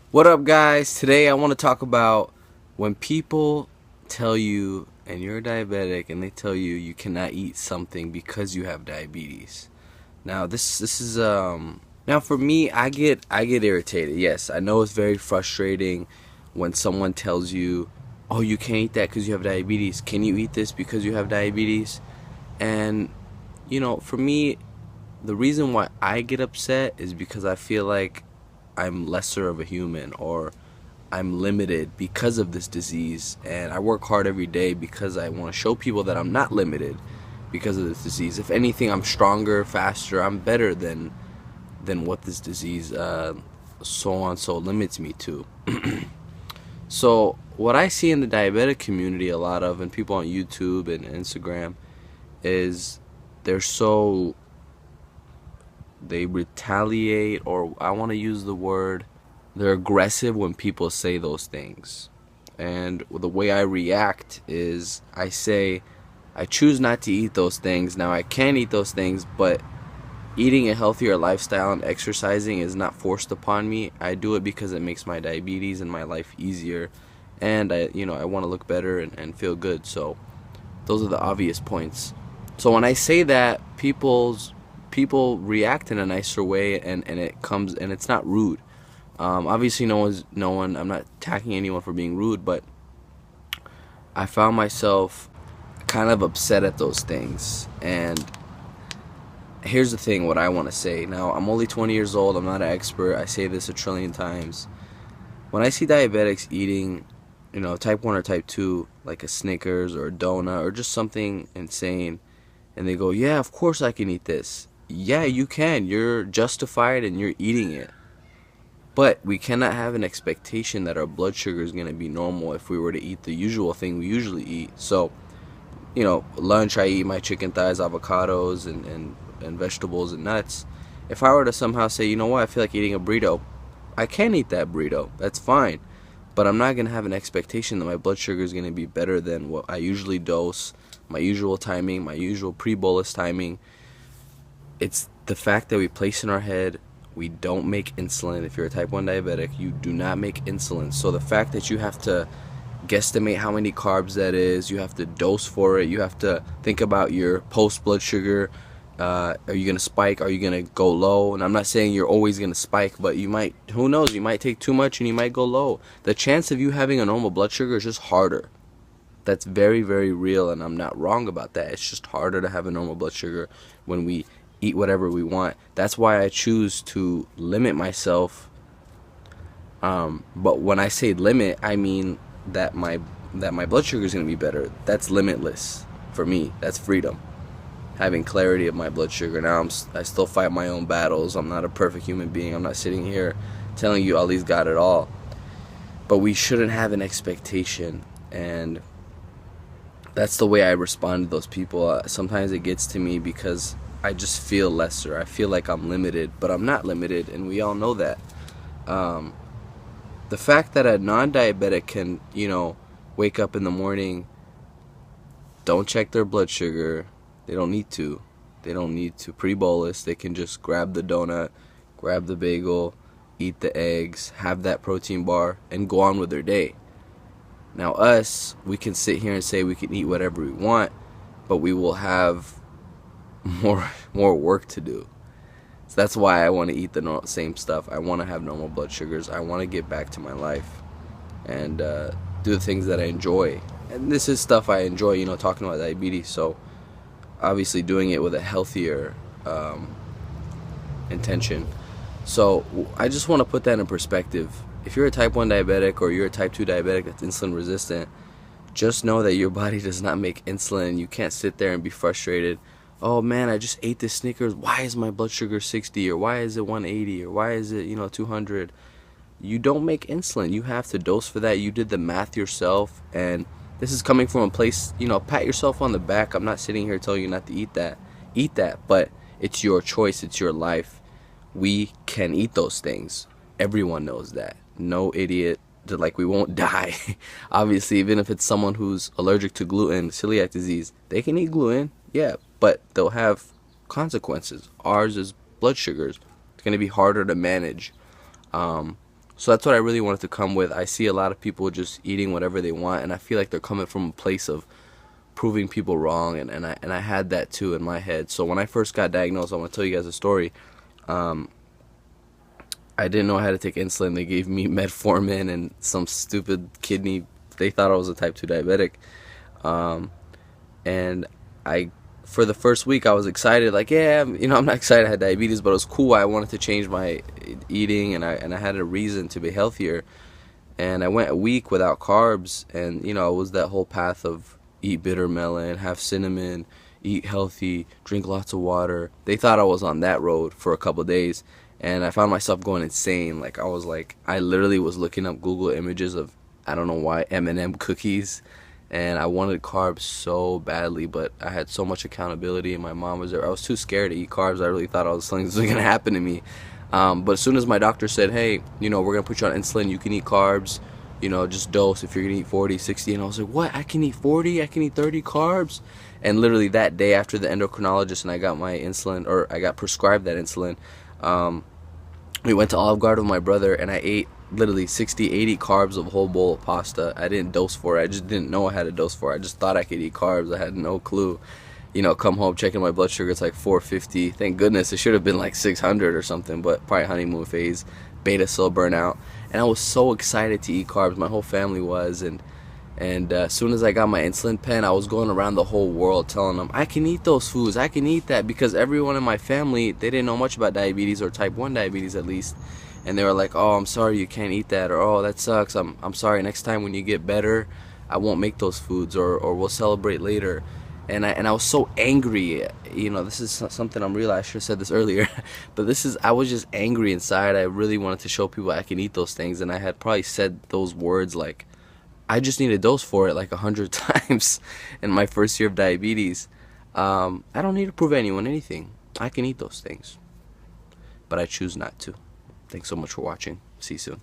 What up, guys? Today I want to talk about when people tell you, and you're diabetic, and they tell you you cannot eat something because you have diabetes. Now, this is now for me, I get irritated. Yes, I know it's very frustrating when someone tells you, "Oh, you can't eat that because you have diabetes. Can you eat this because you have diabetes?" And for me, the reason why I get upset is because I feel like I'm lesser of a human, or I'm limited because of this disease, and I work hard every day because I want to show people that I'm not limited because of this disease. If anything, I'm stronger, faster, I'm better than what this disease so limits me to. So what I see in the diabetic community a lot of, and people on YouTube and Instagram, is they're so they retaliate, or I want to use the word, they're aggressive when people say those things. And the way I react is I say, I choose not to eat those things. Now, I can eat those things, but eating a healthier lifestyle and exercising is not forced upon me. I do it because it makes my diabetes and my life easier. And I want to look better and feel good. So those are the obvious points. So when I say that, people react in a nicer way, and it comes, and it's not rude. Obviously, no one. I'm not attacking anyone for being rude, but I found myself kind of upset at those things. And here's the thing: what I want to say. Now, I'm only 20 years old. I'm not an expert. I say this a trillion times. When I see diabetics eating, type 1 or type 2, like a Snickers or a donut or just something insane, and they go, "Yeah, of course I can eat this." Yeah, you can. You're justified and you're eating it. But we cannot have an expectation that our blood sugar is going to be normal if we were to eat the usual thing we usually eat. So, lunch, I eat my chicken thighs, avocados, and vegetables and nuts. If I were to somehow say, you know what, I feel like eating a burrito, I can eat that burrito. That's fine. But I'm not going to have an expectation that my blood sugar is going to be better than what I usually dose, my usual timing, my usual pre-bolus timing. It's the fact that we place in our head we don't make insulin. If you're a type 1 diabetic, you do not make insulin. So the fact that you have to guesstimate how many carbs that is, you have to dose for it, you have to think about your post blood sugar. Are you going to spike? Are you going to go low? And I'm not saying you're always going to spike, but you might, who knows, you might take too much and you might go low. The chance of you having a normal blood sugar is just harder. That's very, very real, and I'm not wrong about that. It's just harder to have a normal blood sugar when we eat whatever we want. That's why I choose to limit myself. But when I say limit, I mean that my blood sugar is going to be better. That's limitless for me. That's freedom. Having clarity of my blood sugar. Now I still fight my own battles. I'm not a perfect human being. I'm not sitting here telling you Ali's got it all. But we shouldn't have an expectation, and that's the way I respond to those people. Sometimes it gets to me because I just feel lesser. I feel like I'm limited, but I'm not limited, and we all know that. Um, the fact that a non-diabetic can, wake up in the morning, don't check their blood sugar. They don't need to. They don't need to pre-bolus. They can just grab the donut, grab the bagel, eat the eggs, have that protein bar, and go on with their day. Now us, we can sit here and say we can eat whatever we want, but we will have more work to do. So that's why I want to eat the same stuff. I want to have normal blood sugars. I want to get back to my life and do the things that I enjoy. And this is stuff I enjoy, talking about diabetes. So obviously doing it with a healthier intention. So I just want to put that in perspective. If you're a type 1 diabetic or you're a type 2 diabetic that's insulin resistant, just know that your body does not make insulin. You can't sit there and be frustrated. Oh man, I just ate this Snickers. Why is my blood sugar 60, or why is it 180, or why is it 200? You don't make insulin. You have to dose for that. You did the math yourself, and this is coming from a place, pat yourself on the back. I'm not sitting here telling you not to eat that. Eat that, but it's your choice. It's your life. We can eat those things. Everyone knows that. No idiot, like, we won't die. Obviously, even if it's someone who's allergic to gluten, celiac disease, they can eat gluten, yeah, but they'll have consequences. Ours is blood sugars. It's going to be harder to manage. So that's what I really wanted to come with. I see a lot of people just eating whatever they want, and I feel like they're coming from a place of proving people wrong, and I had that too in my head. So when I first got diagnosed, I want to tell you guys a story. Um, I didn't know how to take insulin. They gave me metformin and some stupid kidney. They thought I was a type 2 diabetic. Um, and I, for the first week, I was excited. Like, yeah, I'm not excited I had diabetes, but it was cool. I wanted to change my eating, and I had a reason to be healthier. And I went a week without carbs, and it was that whole path of eat bitter melon, have cinnamon, eat healthy, drink lots of water. They thought I was on that road for a couple of days, and I found myself going insane. Like, I literally was looking up Google images of, I don't know why, M&M cookies, and I wanted carbs so badly, but I had so much accountability, and my mom was there. I was too scared to eat carbs. I really thought something was going to happen to me. But as soon as my doctor said, hey, we're going to put you on insulin, you can eat carbs, just dose if you're going to eat 40, 60. And I was like, what? I can eat 40? I can eat 30 carbs? And literally that day after the endocrinologist and I got my insulin, or I got prescribed that insulin, we went to Olive Garden with my brother, and I ate literally 60, 80 carbs of a whole bowl of pasta. I didn't dose for it. I just didn't know I had a dose for it. I just thought I could eat carbs. I had no clue. Come home, checking my blood sugar, it's like 450. Thank goodness. It should have been like 600 or something, but probably honeymoon phase, beta cell burnout. And I was so excited to eat carbs. My whole family was, and as soon as I got my insulin pen, I was going around the whole world telling them, I can eat those foods, I can eat that, because everyone in my family, they didn't know much about diabetes, or type 1 diabetes at least. And they were like, oh, I'm sorry you can't eat that, or oh, that sucks, I'm sorry, next time when you get better, I won't make those foods, or we'll celebrate later. And I was so angry. This is something I'm realizing. I should have said this earlier, but I was just angry inside. I really wanted to show people I can eat those things, and I had probably said those words like, I just need a dose for it like 100 times in my first year of diabetes. I don't need to prove anyone anything. I can eat those things, but I choose not to. Thanks so much for watching. See you soon.